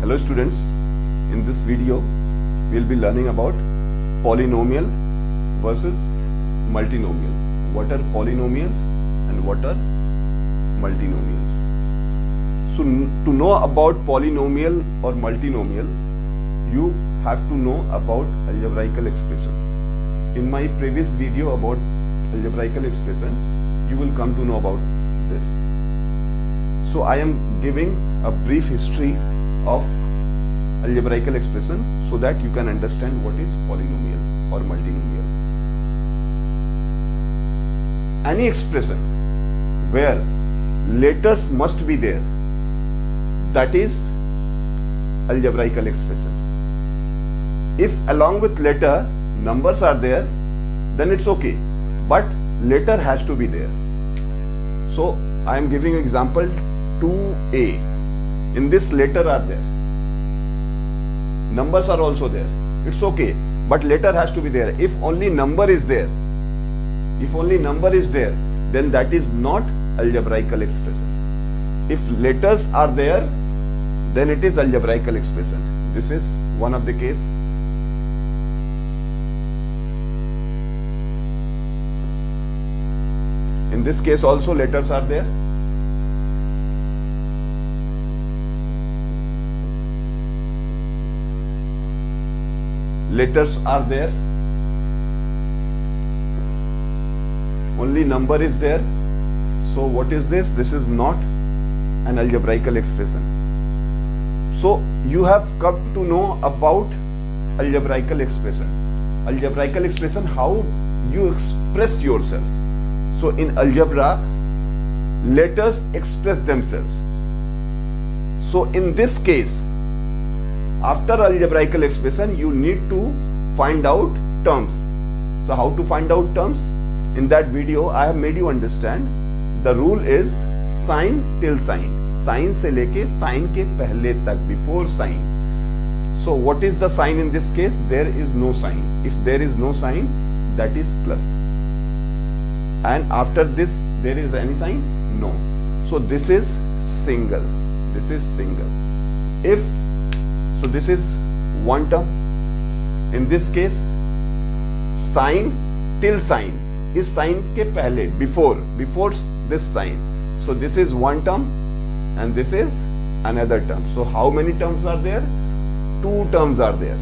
Hello students, in this video we will be learning about polynomial versus multinomial. What are polynomials and what are multinomials? So to know about polynomial or multinomial, you have to know about algebraical expression. In my previous video about algebraical expression, you will come to know about this. So I am giving a brief history of algebraical expression so that you can understand what is polynomial or multinomial. Any expression where letters must be there, that is algebraical expression. If along with letter numbers are there, then it's okay, but letter has to be there. So I am giving example 2a. In this letter are there, numbers are also there, it's okay, but letter has to be there. If only number is there, then that is not algebraical expression. If letters are there, then it is algebraical expression. This is one of the case. In this case also letters are there. Letters are there. Only number is there. So what is this? This is not an algebraical expression. So you have come to know about algebraical expression. Algebraical expression, how you express yourself. So in algebra, letters express themselves. So in this case, after algebraical expression, you need to find out terms. So how to find out terms? In that video, I have made you understand. The rule is sign till sign. Sign से लेके sign के पहले तक, before sign. So what is the sign in this case? There is no sign. If there is no sign, that is plus. And after this, there is any sign? No. So this is single. This is single. So this is one term. In this case, sign till sign is sign के पहले, before this sign. So this is one term and this is another term. So how many terms are there? Two terms are there.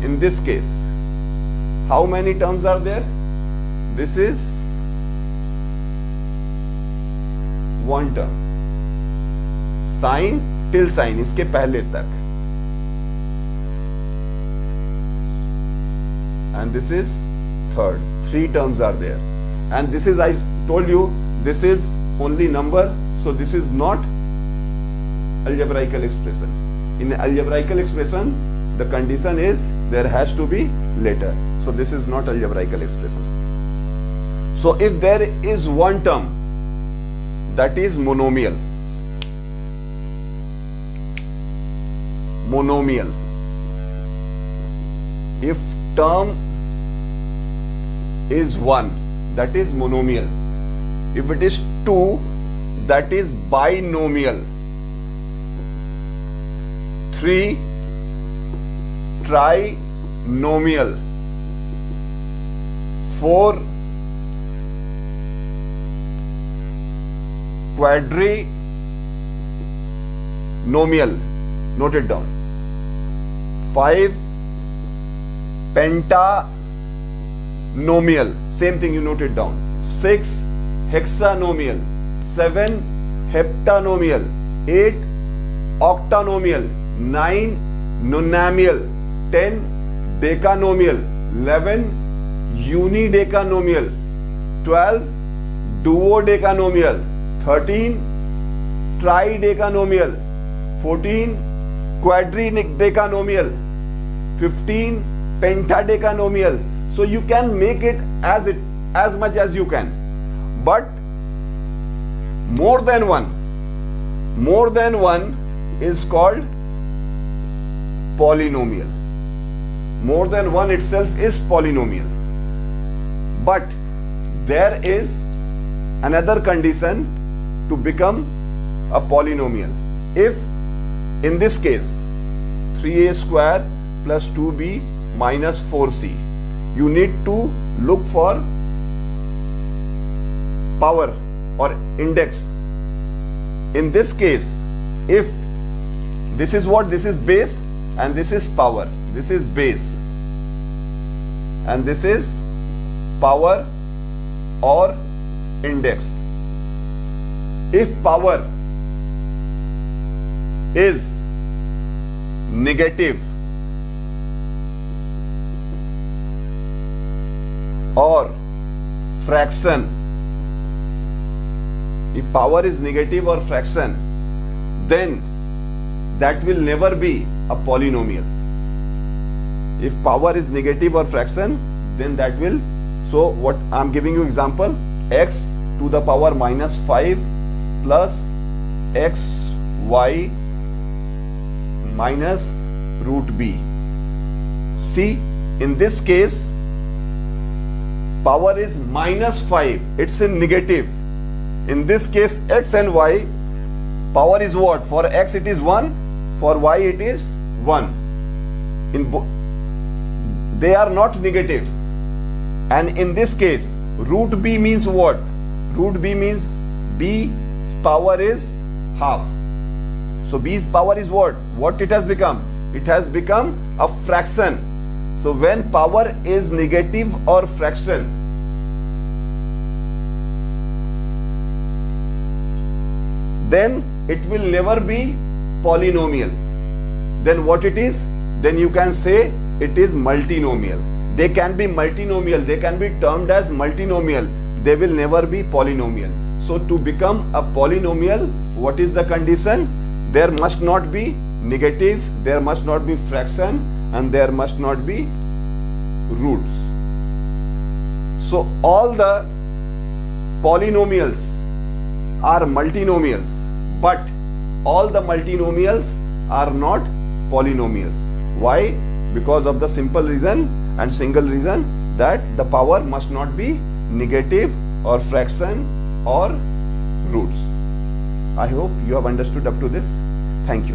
In this case, how many terms are there? This is one term. Sign till sign, इसके पहले तक. And this is third. Three terms are there. And this is, I told you, this is only number. So this is not algebraical expression. In algebraical expression, the condition is there has to be letter. So this is not algebraical expression. So if there is one term, that is monomial. Monomial. If term is 1, that is monomial. If it is 2, that is binomial. 3, trinomial. 4, quadrinomial. Note it down. 5, pentanomial. Same thing, you note it down. 6, hexanomial. 7, heptanomial. 8, octanomial. 9, nonamial. 10, decanomial. 11, unidecanomial. 12, duodecanomial. 13, tridecanomial. 14, quadridecanomial. 15, pentadecanomial. So you can make it as much as you can, but more than one is called polynomial. More than one itself is polynomial. But there is another condition to become a polynomial. If in this case 3a square plus 2b minus 4c, you need to look for power or index. In this case, if this is what, this is base and this is power, this is base and this is power or index. If power is negative or fraction, if power is negative or fraction, then that will never be a polynomial. If power is negative or fraction, then that will, so what I'm giving you example, x to the power minus 5 plus x y minus root b. See, in this case, power is minus 5, it's in negative. In this case, x and y, power is what? For x it is 1, for y it is 1. They are not negative. And in this case, root b means what? Root b means b's power is half. So b's power is what? What it has become? It has become a fraction. So when power is negative or fraction, then it will never be polynomial. Then what it is? Then you can say it is multinomial. They can be multinomial, they can be termed as multinomial, they will never be polynomial. So to become a polynomial, what is the condition? There must not be negative, there must not be fraction, and there must not be roots. So all the polynomials are multinomials, but all the multinomials are not polynomials. Why? Because of the simple reason and single reason that the power must not be negative or fraction or roots. I hope you have understood up to this. Thank you.